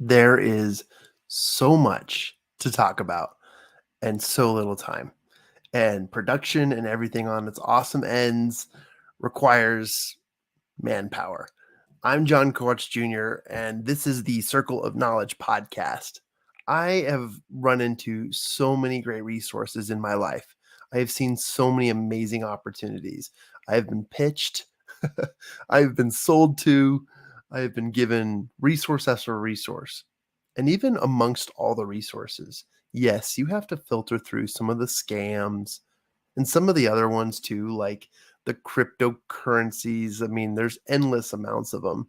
There is so much to talk about and so little time. And production and everything on its awesome ends requires manpower. I'm Jon Kovach Jr., and this is the Circle of Knowledge podcast. I have run into so many great resources in my life. I have seen so many amazing opportunities. I have been pitched, I have been sold to, I have been given resource after resource. And even amongst all the resources, yes, you have to filter through some of the scams and some of the other ones too, like the cryptocurrencies. I mean, there's endless amounts of them.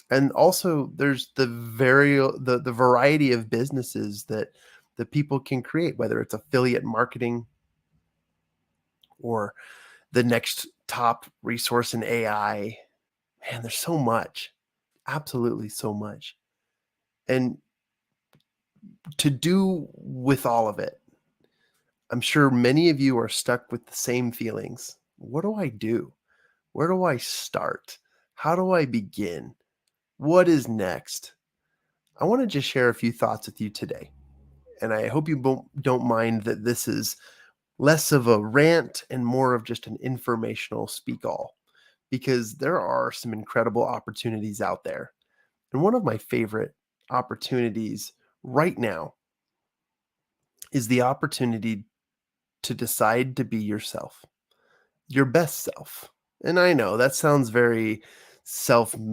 And also there's the variety of businesses that people can create, whether it's affiliate marketing or the next top resource in AI. Man, there's so much. Absolutely so much. And to do with all of it, I'm sure many of you are stuck with the same feelings. What do I do? Where do I start? How do I begin? What is next? I want to just share a few thoughts with you today. And I hope you don't mind that this is less of a rant and more of just an informational speak all, because there are some incredible opportunities out there. And one of my favorite opportunities right now is the opportunity to decide to be yourself, your best self. And I know that sounds very self-help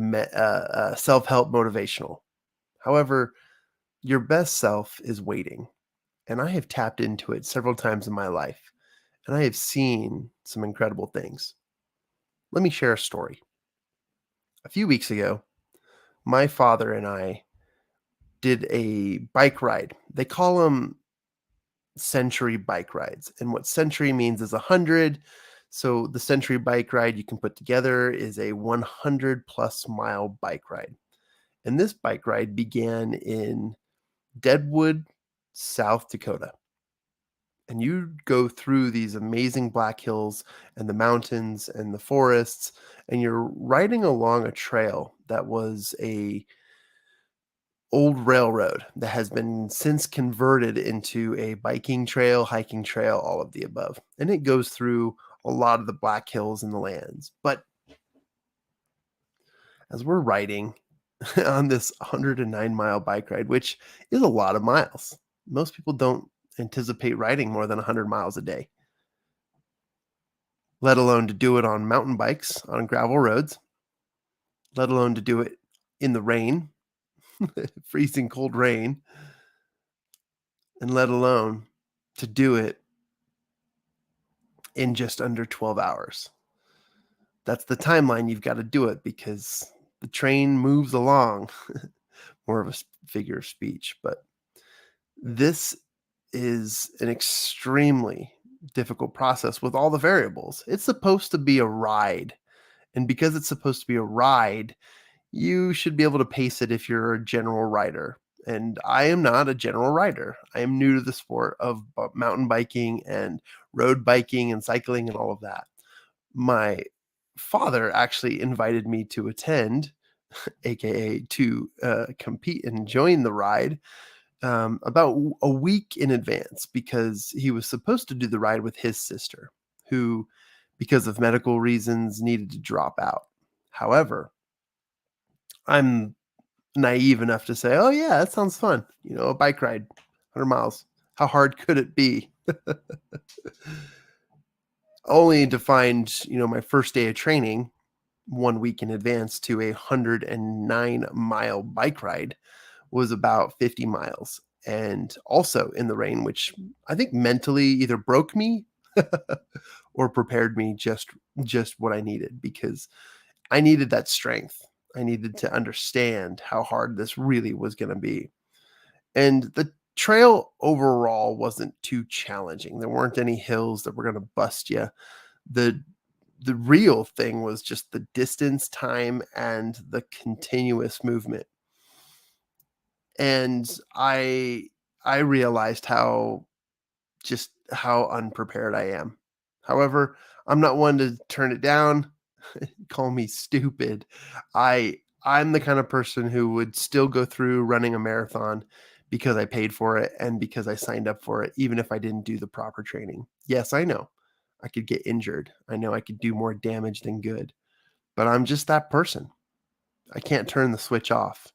motivational. However, your best self is waiting, and I have tapped into it several times in my life, and I have seen some incredible things. Let me share a story. A few weeks ago, my father and I did a bike ride. They call them century bike rides. And what century means is 100. So the century bike ride you can put together is a 100 plus mile bike ride. And this bike ride began in Deadwood, South Dakota. And you go through these amazing black hills and the mountains and the forests, and you're riding along a trail that was a old railroad that has been since converted into a biking trail, hiking trail, all of the above. And it goes through a lot of the Black Hills and the lands. But as we're riding on this 109-mile bike ride, which is a lot of miles, most people don't anticipate riding more than 100 miles a day, let alone to do it on mountain bikes on gravel roads, let alone to do it in the rain, freezing cold rain, and let alone to do it in just under 12 hours. That's the timeline you've got to do it, because the train moves along. More of a figure of speech, but this is an extremely difficult process with all the variables. It's supposed to be a ride. And because it's supposed to be a ride, you should be able to pace it if you're a general rider. And I am not a general rider. I am new to the sport of mountain biking and road biking and cycling and all of that. My father actually invited me to attend, aka to compete and join the ride about a week in advance, because he was supposed to do the ride with his sister, who, because of medical reasons, needed to drop out. However, I'm naive enough to say, oh, yeah, that sounds fun. A bike ride, 100 miles. How hard could it be? Only to find, my first day of training 1 week in advance to a 109-mile bike ride was about 50 miles. And also in the rain, which I think mentally either broke me or prepared me just what I needed, because I needed that strength. I needed to understand how hard this really was going to be. And the trail overall wasn't too challenging. There weren't any hills that were going to bust you. The real thing was just the distance, time, and the continuous movement. And I realized how unprepared I am. However, I'm not one to turn it down. Call me stupid. I I'm the kind of person who would still go through running a marathon because I paid for it and because I signed up for it, even if I didn't do the proper training. Yes, I know I could get injured. I know I could do more damage than good, but I'm just that person. I can't turn the switch off.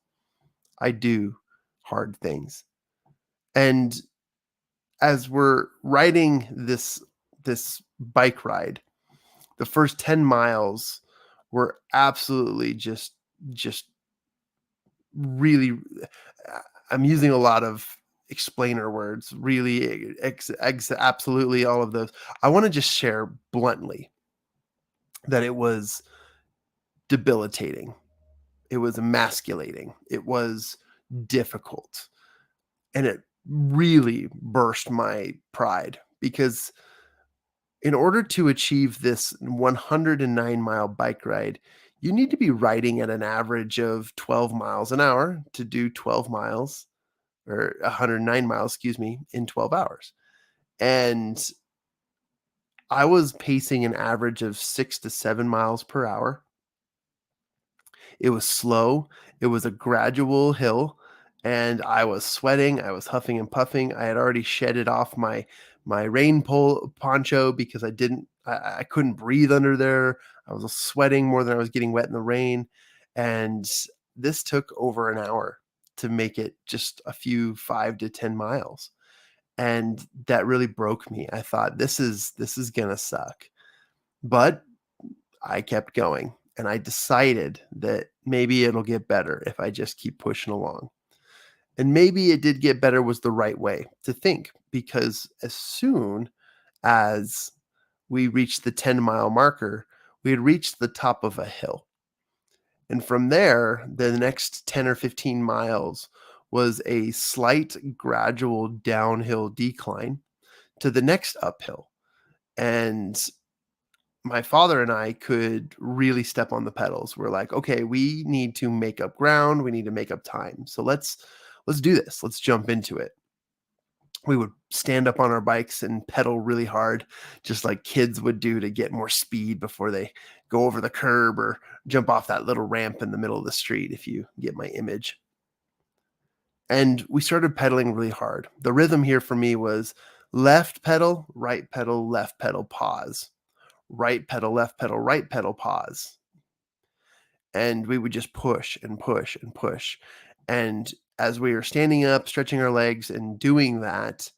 I do hard things. And as we're riding this bike ride, the first 10 miles were absolutely just really I'm using a lot of explainer words, really absolutely all of those. I want to just share bluntly that it was debilitating. It was emasculating. It was difficult. And it really burst my pride because in order to achieve this 109-mile bike ride, you need to be riding at an average of 12 miles an hour to do 12 miles or 109 miles, excuse me, in 12 hours. And I was pacing an average of 6 to 7 miles per hour. It was slow. It was a gradual hill, and I was sweating. I was huffing and puffing. I had already shedded off my poncho because I couldn't breathe under there. I was sweating more than I was getting wet in the rain, and this took over an hour to make it just a few 5 to 10 miles. And that really broke me. I thought this is gonna suck. But I kept going, and I decided that maybe it'll get better if I just keep pushing along. And maybe it did get better was the right way to think, because as soon as we reached the 10-mile marker, we had reached the top of a hill. And from there, the next 10 or 15 miles was a slight gradual downhill decline to the next uphill. And my father and I could really step on the pedals. We're like, okay, we need to make up ground. We need to make up time. So let's do this. Let's jump into it. We would stand up on our bikes and pedal really hard, just like kids would do to get more speed before they go over the curb or jump off that little ramp in the middle of the street, if you get my image. And we started pedaling really hard. The rhythm here for me was left pedal, left pedal, pause. Right pedal, left pedal, right pedal, pause. And we would just push and push and push. And as we were standing up, stretching our legs and doing that,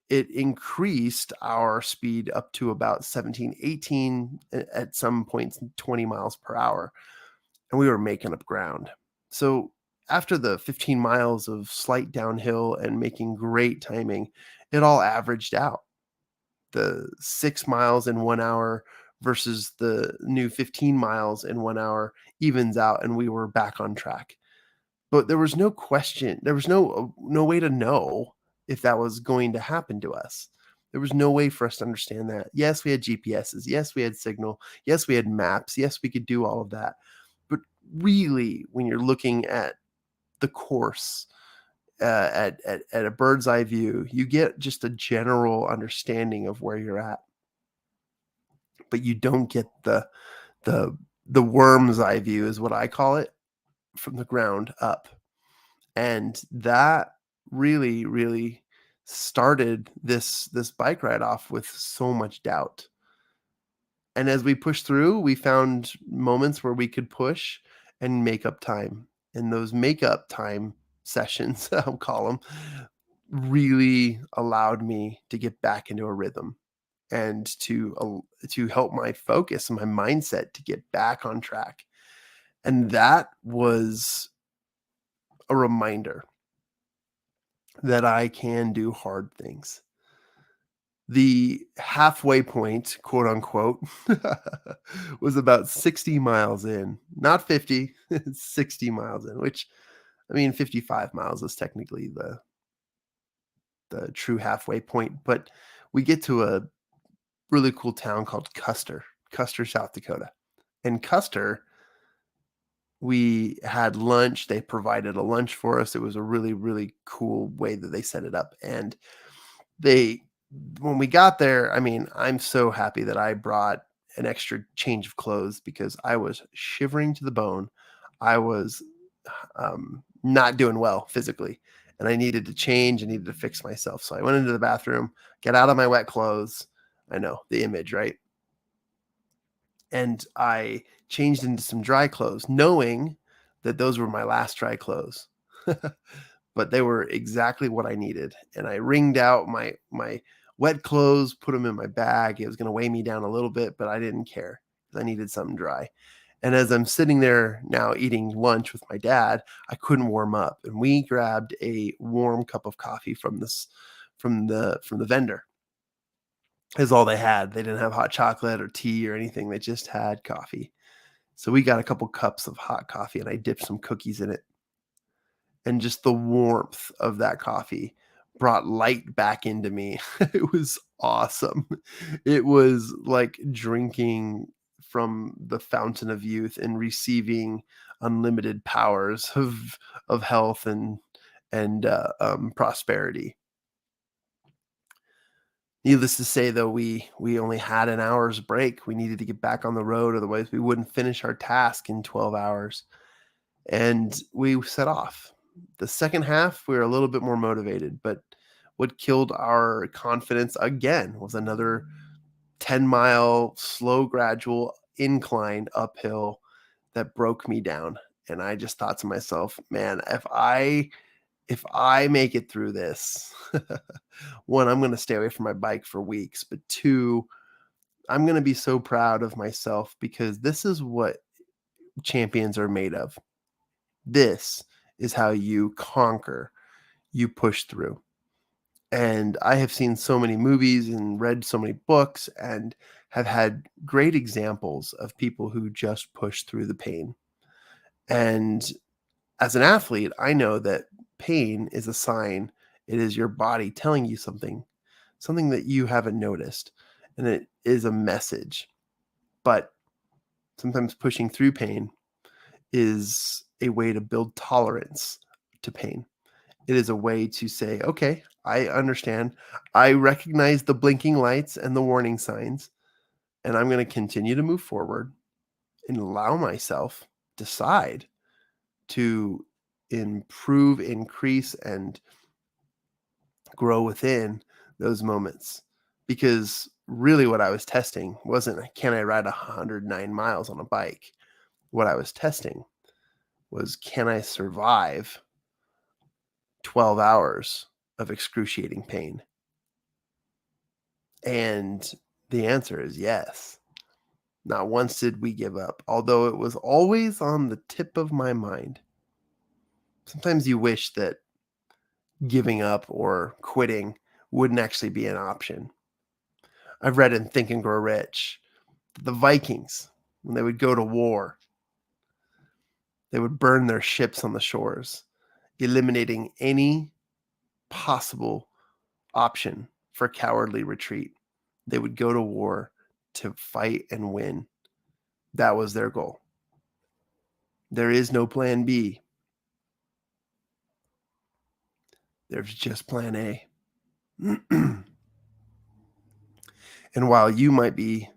it increased our speed up to about 17, 18, at some points 20 miles per hour. And we were making up ground. So after the 15 miles of slight downhill and making great timing, it all averaged out. The 6 miles in 1 hour versus the new 15 miles in 1 hour evens out, and we were back on track. But there was no question. There was no way to know if that was going to happen to us. There was no way for us to understand that. Yes, we had GPSs. Yes, we had signal. Yes, we had maps. Yes, we could do all of that. But really, when you're looking at the course, at a bird's eye view, you get just a general understanding of where you're at, but you don't get the the worm's eye view, is what I call it, from the ground up. And that really started this bike ride off with so much doubt. And as we pushed through, we found moments where we could push and make up time. And those make up time sessions, I'll call them, really allowed me to get back into a rhythm and to help my focus and my mindset to get back on track. And that was a reminder that I can do hard things. The halfway point, quote unquote, was about 60 miles in, not 50, 60 miles in, which, I mean, 55 miles is technically the true halfway point. But we get to a really cool town called Custer, South Dakota. And Custer, we had lunch. They provided a lunch for us. It was a really cool way that they set it up. And they when we got there, I mean, I'm so happy that I brought an extra change of clothes because I was shivering to the bone. I was not doing well physically, and I needed to change. I needed to fix myself. So I went into the bathroom, get out of my wet clothes. I know the image, right? And I changed into some dry clothes, knowing that those were my last dry clothes. But they were exactly what I needed. And I wringed out my wet clothes, put them in my bag. It was going to weigh me down a little bit, but I didn't care because I needed something dry. And as I'm sitting there now eating lunch with my dad, I couldn't warm up, and we grabbed a warm cup of coffee from the vendor. Is all they had. They didn't have hot chocolate or tea or anything. They just had coffee. So we got a couple cups of hot coffee, and I dipped some cookies in it. And just the warmth of that coffee brought light back into me. It was awesome. It was like drinking from the fountain of youth and receiving unlimited powers of health and prosperity. Needless to say, though, we only had an hour's break. We needed to get back on the road, otherwise we wouldn't finish our task in 12 hours. And we set off. The second half, we were a little bit more motivated, but what killed our confidence again was another 10-mile slow, gradual incline uphill that broke me down. And I just thought to myself, man, if I make it through this, one, I'm going to stay away from my bike for weeks, but two, I'm going to be so proud of myself because this is what champions are made of. This is how you conquer, you push through. And I have seen so many movies and read so many books and have had great examples of people who just push through the pain. And as an athlete, I know that pain is a sign. It is your body telling you something that you haven't noticed. And it is a message. But sometimes pushing through pain is a way to build tolerance to pain. It is a way to say, okay, I understand. I recognize the blinking lights and the warning signs, and I'm going to continue to move forward and allow myself decide to improve, increase, and grow within those moments. Because really what I was testing wasn't, can I ride 109 miles on a bike? What I was testing was, can I survive 12 hours of excruciating pain? And the answer is yes. Not once did we give up, although it was always on the tip of my mind. Sometimes you wish that giving up or quitting wouldn't actually be an option. I've read in Think and Grow Rich that the Vikings, when they would go to war, they would burn their ships on the shores, eliminating any possible option for cowardly retreat. They would go to war to fight and win. That was their goal. There is no plan B. There's just plan A. And while you might be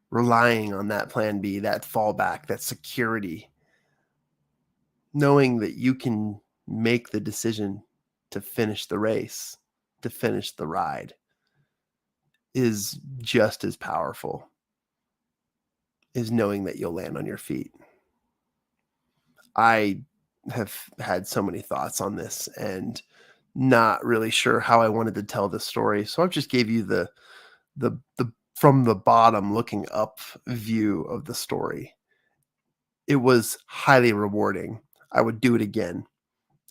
relying on that plan B, that fallback, that security, knowing that you can make the decision to finish the race, to finish the ride, is just as powerful as knowing that you'll land on your feet. I have had so many thoughts on this and not really sure how I wanted to tell this story. So I've just gave you the from the bottom looking up view of the story. It was highly rewarding. I would do it again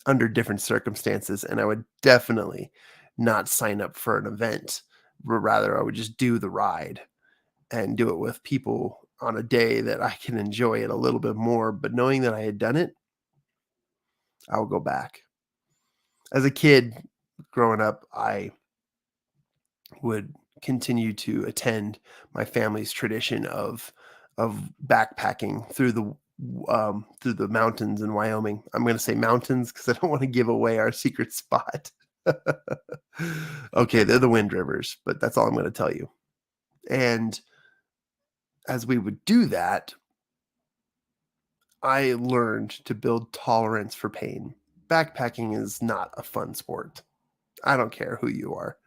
under different circumstances, and I would definitely not sign up for an event, but rather I would just do the ride and do it with people on a day that I can enjoy it a little bit more. But knowing that I had done it, I will go back. As a kid growing up, I would continue to attend my family's tradition of backpacking through the mountains in Wyoming. I'm going to say mountains because I don't want to give away our secret spot. Okay, they're the Wind Rivers, but that's all I'm going to tell you. And as we would do that, I learned to build tolerance for pain. Backpacking is not a fun sport. I don't care who you are.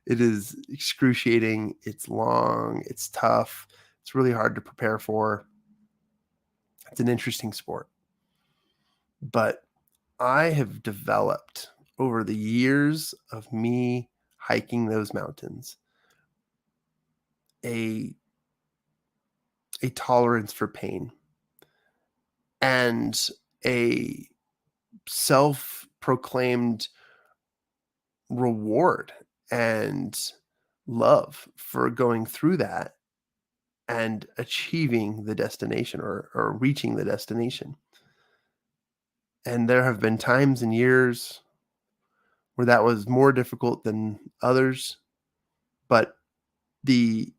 It is excruciating. It's long. It's tough. It's really hard to prepare for. It's an interesting sport. But I have developed over the years of me hiking those mountains a tolerance for pain and a self-proclaimed reward and love for going through that and achieving the destination or reaching the destination. And there have been times and years where that was more difficult than others, but the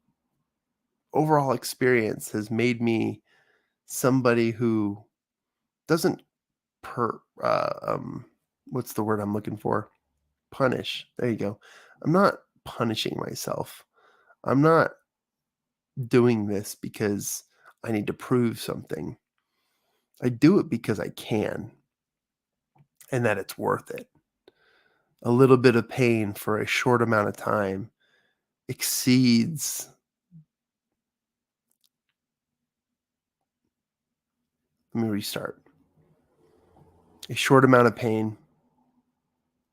overall experience has made me somebody who doesn't per what's the word I'm looking for? Punish. There you go. I'm not punishing myself. I'm not doing this because I need to prove something. I do it because I can and that it's worth it. A little bit of pain for a short amount of time exceeds, let me restart. A short amount of pain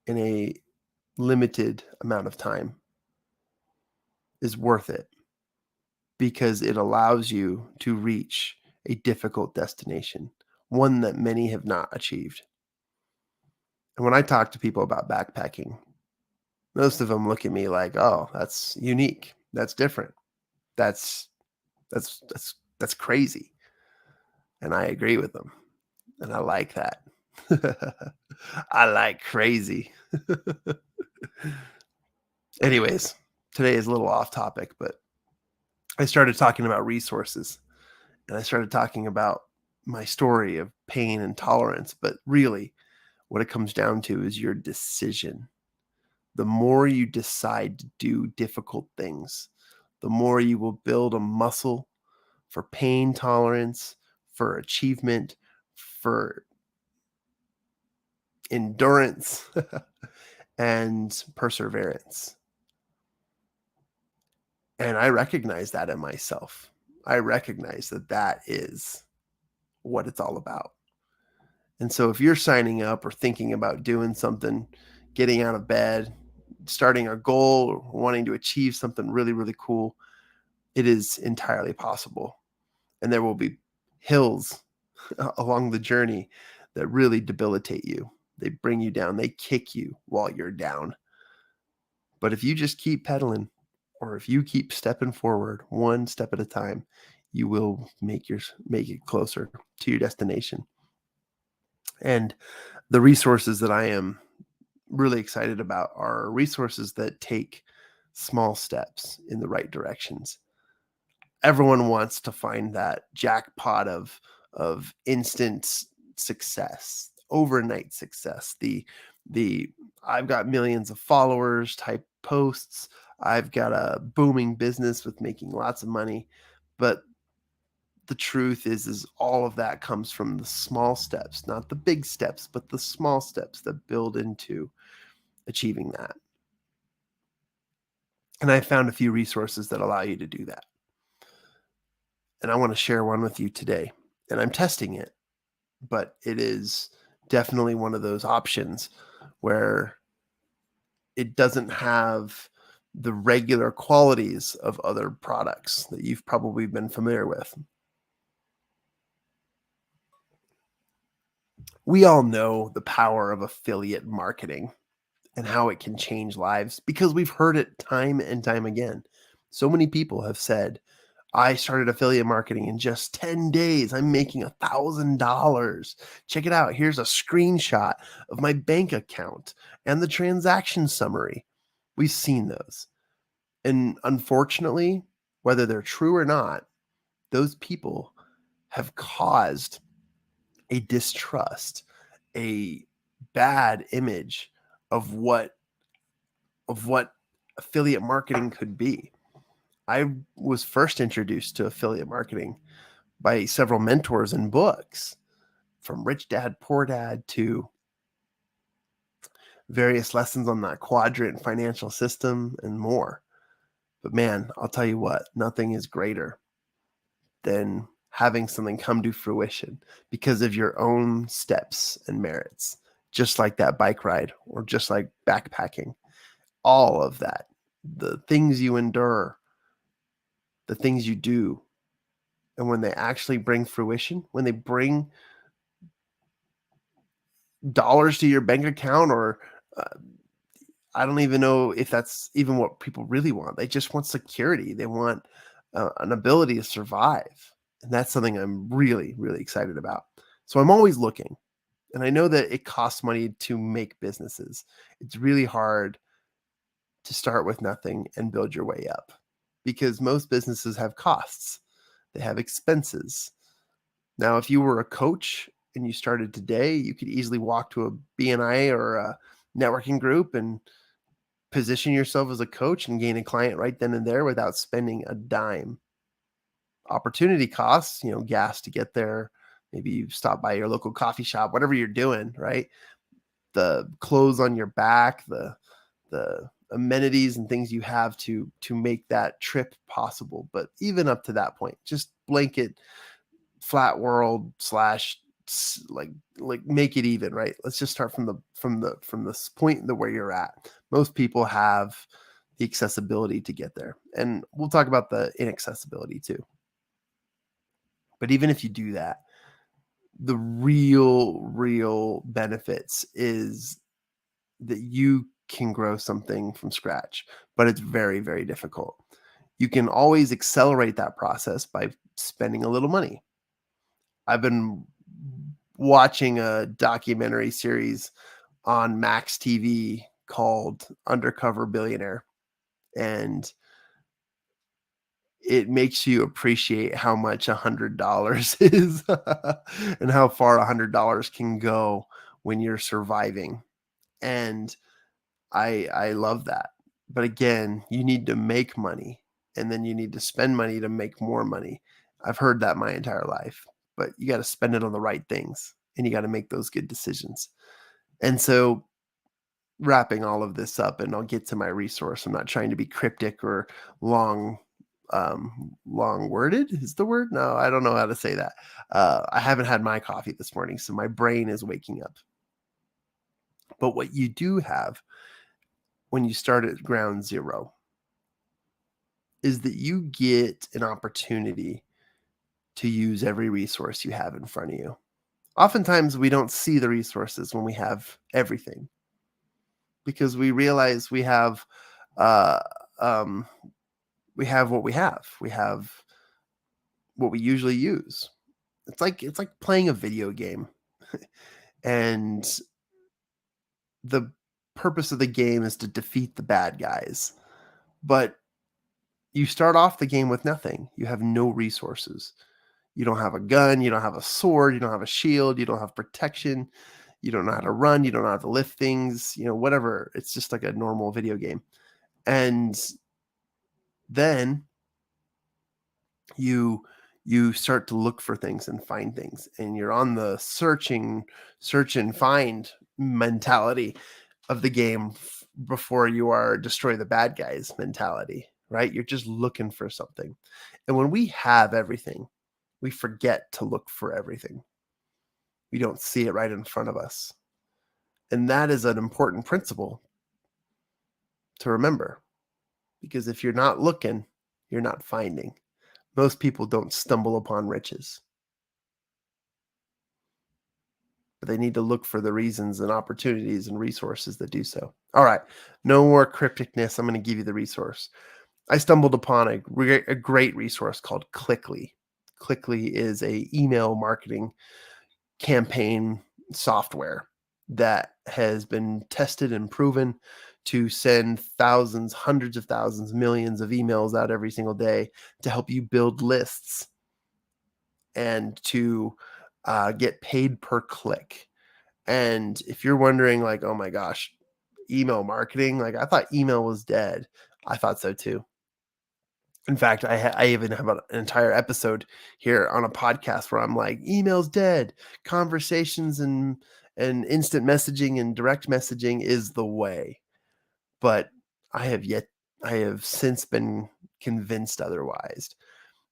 in a limited amount of time is worth it because it allows you to reach a difficult destination, one that many have not achieved. And when I talk to people about backpacking, most of them look at me like, "Oh, that's unique. That's different. That's that's crazy." And I agree with them. And I like that. I like crazy. Anyways, today is a little off topic, but I started talking about resources and I started talking about my story of pain and tolerance. But really, what it comes down to is your decision. The more you decide to do difficult things, the more you will build a muscle for pain tolerance, for achievement, for endurance, and perseverance. And I recognize that in myself. I recognize that that is what it's all about. And so if you're signing up or thinking about doing something, getting out of bed, starting a goal, or wanting to achieve something really, really cool, it is entirely possible. And there will be hills along the journey that really debilitate you. They bring you down, they kick you while you're down. But if you just keep pedaling, or if you keep stepping forward one step at a time, you will make it closer to your destination. And the resources that I am really excited about are resources that take small steps in the right directions. Everyone wants to find that jackpot of instant success, overnight success, the I've got millions of followers type posts. I've got a booming business with making lots of money. But the truth is all of that comes from the small steps, not the big steps, but the small steps that build into achieving that. And I found a few resources that allow you to do that. And I want to share one with you today. And I'm testing it, but it is definitely one of those options where it doesn't have the regular qualities of other products that you've probably been familiar with. We all know the power of affiliate marketing and how it can change lives because we've heard it time and time again. So many people have said, I started affiliate marketing in just 10 days. I'm making $1,000. Check it out. Here's a screenshot of my bank account and the transaction summary. We've seen those. And unfortunately, whether they're true or not, those people have caused a distrust, a bad image of what affiliate marketing could be. I was first introduced to affiliate marketing by several mentors and books, from Rich Dad, Poor Dad to various lessons on that quadrant financial system and more. But man, I'll tell you what, nothing is greater than having something come to fruition because of your own steps and merits, just like that bike ride or just like backpacking. All of that, the things you endure, the things you do, and when they actually bring fruition, when they bring dollars to your bank account, or uh, I don't even know if that's even what people really want. They just want security. They want an ability to survive. And that's something I'm really, really excited about. So I'm always looking. And I know that it costs money to make businesses. It's really hard to start with nothing and build your way up because most businesses have costs, they have expenses. Now, if you were a coach and you started today, you could easily walk to a BNI or a networking group and position yourself as a coach and gain a client right then and there without spending a dime. Opportunity costs, gas to get there. Maybe you stop by your local coffee shop, whatever you're doing, right? The clothes on your back, the amenities and things you have to make that trip possible. But even up to that point, just blanket flat world slash like make it even, right? Let's just start from this point where you're at. Most people have the accessibility to get there, and we'll talk about the inaccessibility too. But even if you do that, the real benefits is that you can grow something from scratch, but it's very, very difficult. You can always accelerate that process by spending a little money. I've been watching a documentary series on Max TV called Undercover Billionaire, and it makes you appreciate how much $100 is and how far $100 can go when you're surviving. And I love that. But again, you need to make money and then you need to spend money to make more money. I've heard that my entire life, but you got to spend it on the right things and you got to make those good decisions. And so wrapping all of this up, and I'll get to my resource. I'm not trying to be cryptic or long long worded is the word. No, I don't know how to say that. I haven't had my coffee this morning, so my brain is waking up. But what you do have when you start at ground zero is that you get an opportunity to use every resource you have in front of you. Oftentimes we don't see the resources when we have everything because we realize uh, um, we have what we have. We have what we usually use. It's like playing a video game, and the purpose of the game is to defeat the bad guys. But you start off the game with nothing. You have no resources. You don't have a gun, you don't have a sword, you don't have a shield, you don't have protection, you don't know how to run, you don't know how to lift things, whatever. It's just like a normal video game. And then you you start to look for things and find things, and you're on the search and find mentality of the game before you are destroy the bad guys mentality, right? You're just looking for something. And when we have everything, we forget to look for everything. We don't see it right in front of us. And that is an important principle to remember, because if you're not looking, you're not finding. Most people don't stumble upon riches, but they need to look for the reasons and opportunities and resources that do so. All right, no more crypticness. I'm going to give you the resource. I stumbled upon a great resource called Clickly. Clickly is a email marketing campaign software that has been tested and proven to send thousands, hundreds of thousands, millions of emails out every single day to help you build lists and to get paid per click. And if you're wondering, like, oh my gosh, email marketing, like I thought email was dead. I thought so too. In fact, I even have an entire episode here on a podcast where I'm like, "Email's dead. Conversations and instant messaging and direct messaging is the way." But I have yet I have since been convinced otherwise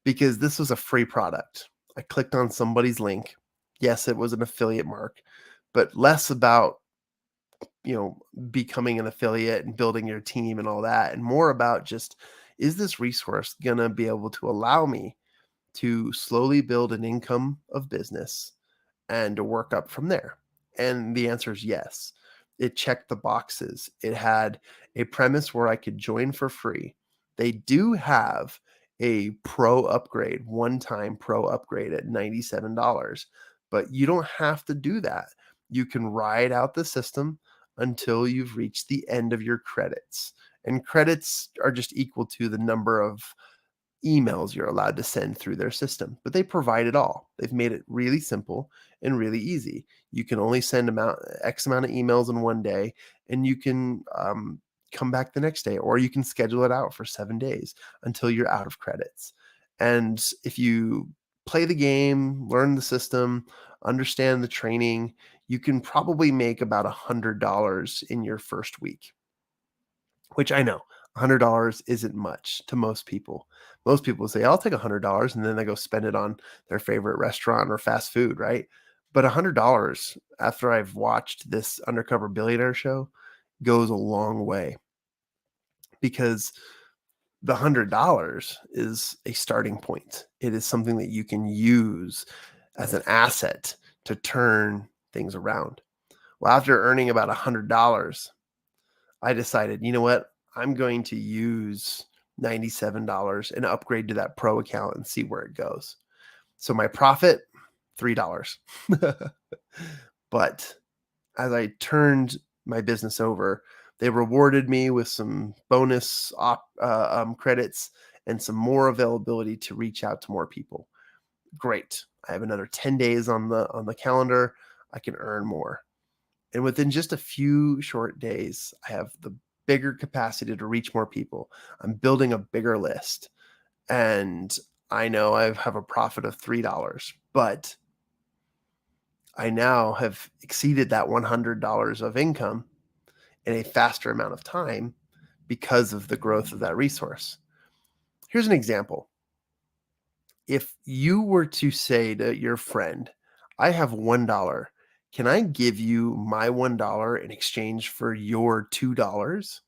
because this was a free product. I clicked on somebody's link. Yes, it was an affiliate mark, but less about, you know, becoming an affiliate and building your team and all that, and more about just, is this resource gonna be able to allow me to slowly build an income of business and to work up from there? And the answer is yes. It checked the boxes. It had a premise where I could join for free. They do have a pro upgrade, one-time pro upgrade at $97, but you don't have to do that. You can ride out the system until you've reached the end of your credits. And credits are just equal to the number of emails you're allowed to send through their system, but they provide it all. They've made it really simple and really easy. You can only send X amount of emails in one day, and you can come back the next day, or you can schedule it out for 7 days until you're out of credits. And if you play the game, learn the system, understand the training, you can probably make about $100 in your first week, which I know $100 isn't much to most people. Most people say, I'll take $100, and then they go spend it on their favorite restaurant or fast food, right? But $100, after I've watched this Undercover Billionaire show, goes a long way, because the $100 is a starting point. It is something that you can use as an asset to turn things around. Well, after earning about $100, I decided, you know what? I'm going to use $97 and upgrade to that pro account and see where it goes. So my profit, $3. But as I turned my business over, they rewarded me with some bonus credits and some more availability to reach out to more people. Great. I have another 10 days on the calendar. I can earn more. And within just a few short days, I have the bigger capacity to reach more people. I'm building a bigger list. And I know I have a profit of $3, but I now have exceeded that $100 of income in a faster amount of time because of the growth of that resource. Here's an example. If you were to say to your friend, I have $1, can I give you my $1 in exchange for your $2?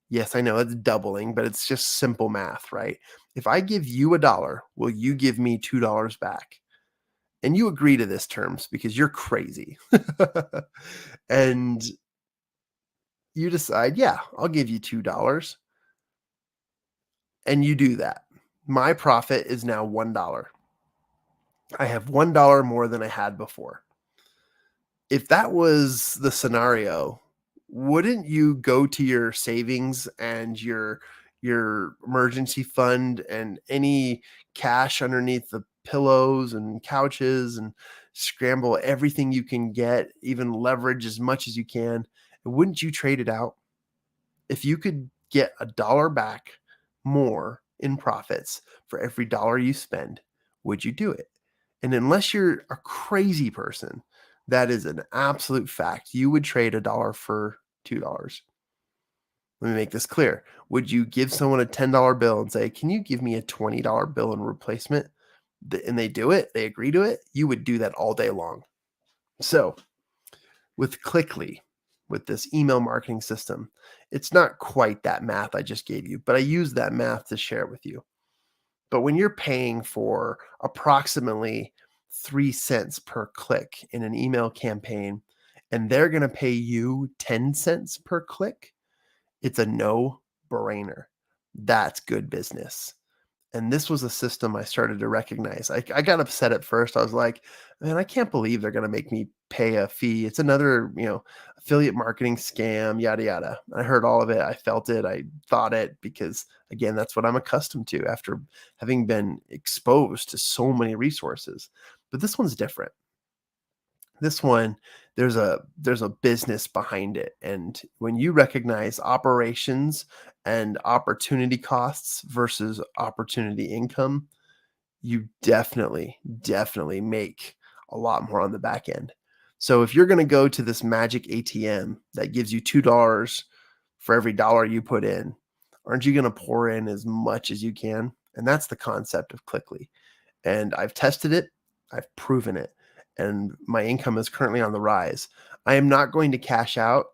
Yes, I know it's doubling, but it's just simple math, right? If I give you $1, will you give me $2 back? And you agree to this terms because you're crazy. And you decide, yeah, I'll give you $2. And you do that. My profit is now $1. I have $1 more than I had before. If that was the scenario, wouldn't you go to your savings and your emergency fund and any cash underneath the pillows and couches and scramble everything you can get, even leverage as much as you can? And wouldn't you trade it out? If you could get $1 back more in profits for every dollar you spend, would you do it? And unless you're a crazy person, that is an absolute fact. You would trade $1 for $2. Let me make this clear. Would you give someone a $10 bill and say, can you give me a $20 bill in replacement? And they do it, they agree to it. You would do that all day long. So with Clickly, with this email marketing system, it's not quite that math I just gave you, but I use that math to share it with you. But when you're paying for approximately 3 cents per click in an email campaign, and they're going to pay you 10 cents per click, it's a no-brainer. That's good business. And this was a system I started to recognize. I got upset at first. I was like, man, I can't believe they're going to make me pay a fee. It's another, affiliate marketing scam, yada, yada. I heard all of it. I felt it. I thought it because, again, that's what I'm accustomed to after having been exposed to so many resources. But this one's different. This one, there's a business behind it, and when you recognize operations and opportunity costs versus opportunity income, you definitely make a lot more on the back end. So if you're gonna go to this magic ATM that gives you $2 for every dollar you put in, aren't you gonna pour in as much as you can? And that's the concept of Clickly. And I've tested it, I've proven it, and my income is currently on the rise. I am not going to cash out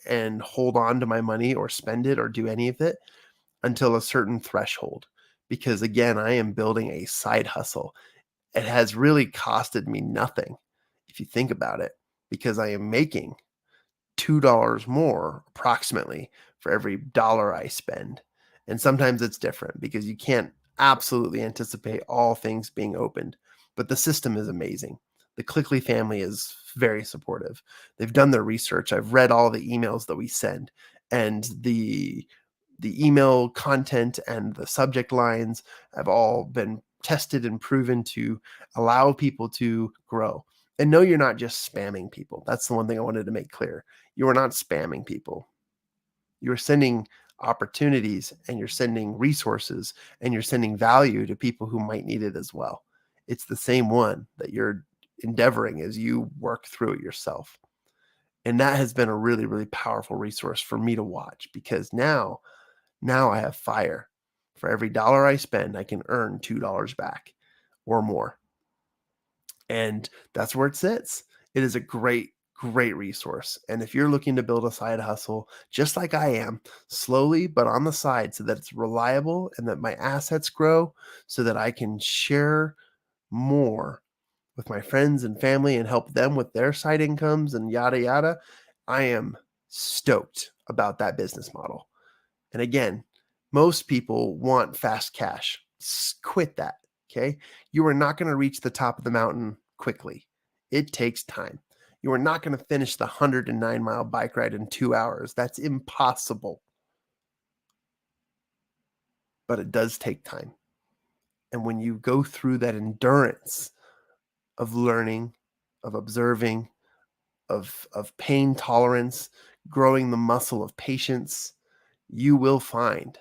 and hold on to my money or spend it or do any of it until a certain threshold, because again, I am building a side hustle. It has really costed me nothing if you think about it, because I am making $2 more approximately for every dollar I spend. And sometimes it's different because you can't absolutely anticipate all things being opened, but the system is amazing. The Clickly family is very supportive. They've done their research. I've read all the emails that we send, and the email content and the subject lines have all been tested and proven to allow people to grow. And no, you're not just spamming people. That's the one thing I wanted to make clear. You are not spamming people. You're sending opportunities, and you're sending resources, and you're sending value to people who might need it as well. It's the same one that you're endeavoring as you work through it yourself. And that has been a really, really powerful resource for me to watch, because now I have fire. For every dollar I spend, I can earn $2 back or more. And that's where it sits. It is a great resource. And if you're looking to build a side hustle, just like I am, slowly but on the side, so that it's reliable and that my assets grow, so that I can share more with my friends and family and help them with their side incomes and yada yada, I am stoked about that business model. And again, most people want fast cash. Quit that. Okay. You are not going to reach the top of the mountain quickly. It takes time. You are not going to finish the 109-mile bike ride in 2 hours. That's impossible. But it does take time. And when you go through that endurance of learning, of observing, of pain tolerance, growing the muscle of patience, you will find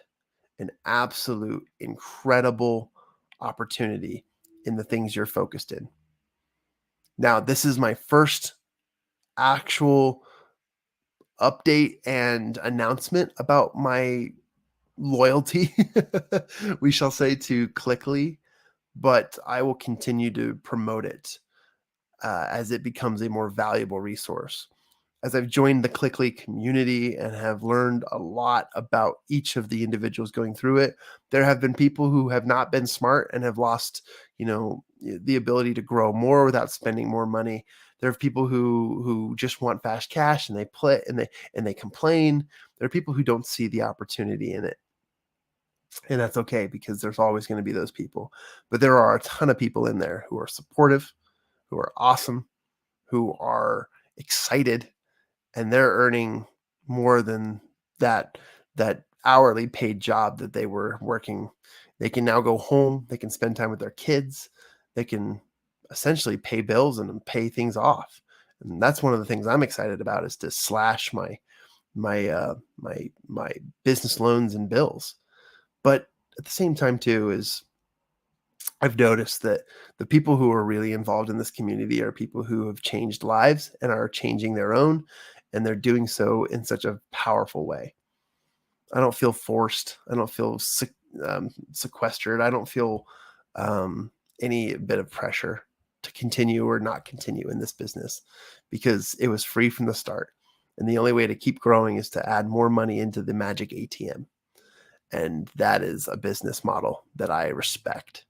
an absolute incredible opportunity in the things you're focused in. Now, this is my first actual update and announcement about my loyalty, we shall say, to Clickly, but I will continue to promote it as it becomes a more valuable resource. As I've joined the Clickly community and have learned a lot about each of the individuals going through it, there have been people who have not been smart and have lost, the ability to grow more without spending more money. There are people who just want fast cash, and they play and they complain. There are people who don't see the opportunity in it. And that's okay, because there's always going to be those people. But there are a ton of people in there who are supportive, who are awesome, who are excited, and they're earning more than that hourly paid job that they were working. They can now go home, they can spend time with their kids, they can essentially pay bills and pay things off. And that's one of the things I'm excited about, is to slash my business loans and bills. But at the same time too, is I've noticed that the people who are really involved in this community are people who have changed lives and are changing their own, and they're doing so in such a powerful way. I don't feel forced. I don't feel sequestered. I don't feel any bit of pressure to continue or not continue in this business, because it was free from the start. And the only way to keep growing is to add more money into the magic ATM. And that is a business model that I respect,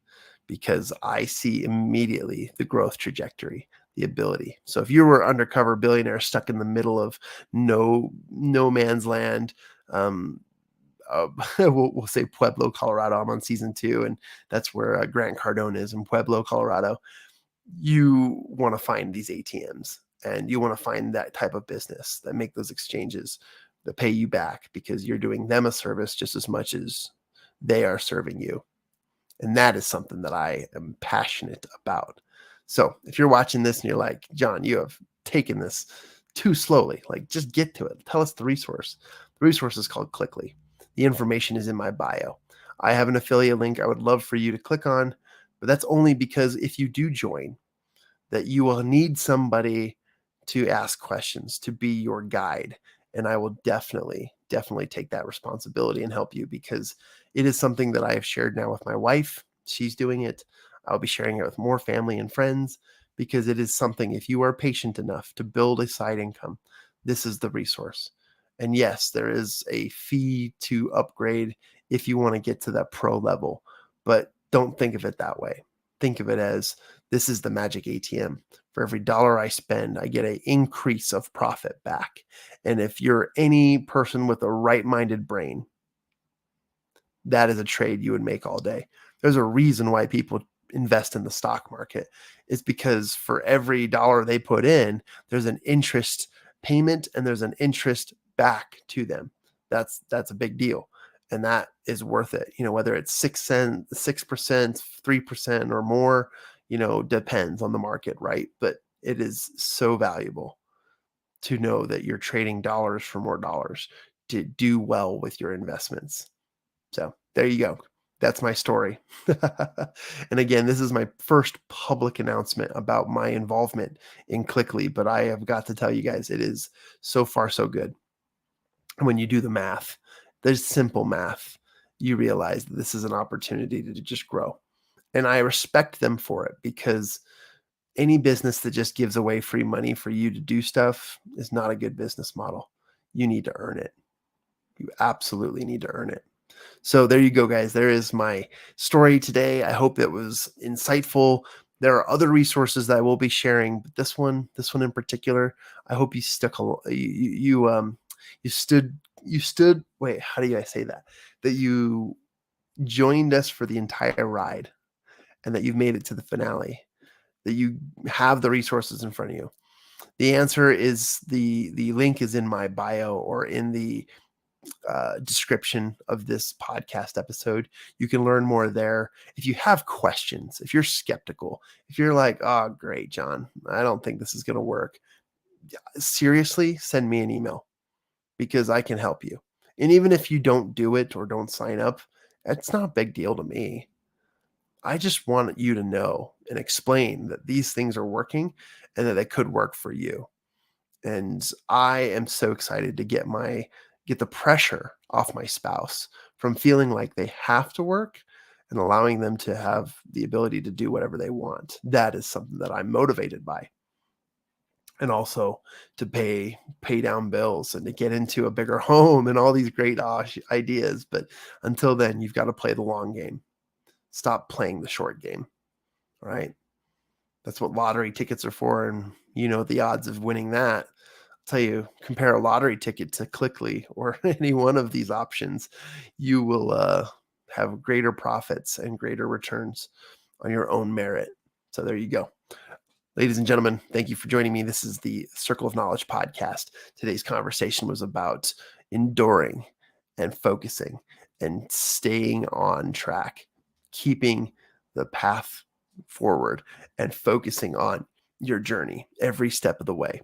because I see immediately the growth trajectory, the ability. So if you were undercover billionaire stuck in the middle of no man's land, um, we'll say Pueblo, Colorado. I'm on season 2, and that's where Grant Cardone is, in Pueblo, Colorado. You want to find these ATMs, and you want to find that type of business that make those exchanges, that pay you back, because you're doing them a service just as much as they are serving you. And that is something that I am passionate about. So if you're watching this and you're like, Jon, you have taking this too slowly. Like, just get to it. Tell us the resource. The resource is called Clickly. The information is in my bio. I have an affiliate link I would love for you to click on, but that's only because if you do join, that you will need somebody to ask questions, to be your guide. And I will definitely take that responsibility and help you, because it is something that I have shared now with my wife. She's doing it. I'll be sharing it with more family and friends, because it is something, if you are patient enough to build a side income, this is the resource. And yes, there is a fee to upgrade if you want to get to that pro level, but don't think of it that way. Think of it as, this is the magic ATM. For every dollar I spend, I get an increase of profit back. And if you're any person with a right-minded brain, that is a trade you would make all day. There's a reason why people invest in the stock market. It's because for every dollar they put in, there's an interest payment and there's an interest back to them. That's a big deal. And that is worth it. Whether it's 6%, 3% or more, depends on the market, right? But it is so valuable to know that you're trading dollars for more dollars to do well with your investments. So there you go. That's my story. And again, this is my first public announcement about my involvement in Clickly, but I have got to tell you guys, it is so far so good. When you do the math, there's simple math, you realize that this is an opportunity to just grow. And I respect them for it, because any business that just gives away free money for you to do stuff is not a good business model. You need to earn it. You absolutely need to earn it. So there you go, guys. There is my story today. I hope it was insightful. There are other resources that I will be sharing, but this one in particular, I hope you stuck. You stood. Wait, how do I say that? That you joined us for the entire ride, and that you've made it to the finale. That you have the resources in front of you. The answer is the link is in my bio or in the description of this podcast episode. You can learn more there. If you have questions, if you're skeptical, if you're like, oh, great, Jon, I don't think this is going to work, seriously, send me an email, because I can help you. And even if you don't do it or don't sign up, it's not a big deal to me. I just want you to know and explain that these things are working and that they could work for you. And I am so excited to get the pressure off my spouse from feeling like they have to work, and allowing them to have the ability to do whatever they want. That is something that I'm motivated by. And also to pay down bills and to get into a bigger home and all these great ideas. But until then, you've got to play the long game. Stop playing the short game. All right. That's what lottery tickets are for. And the odds of winning that. Tell you, compare a lottery ticket to Clickly or any one of these options, you will have greater profits and greater returns on your own merit. So there you go. Ladies and gentlemen, thank you for joining me. This is the Circle of Knowledge podcast. Today's conversation was about enduring and focusing and staying on track, keeping the path forward and focusing on your journey every step of the way.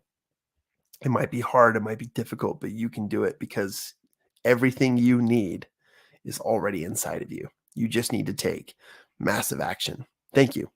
It might be hard, it might be difficult, but you can do it, because everything you need is already inside of you. You just need to take massive action. Thank you.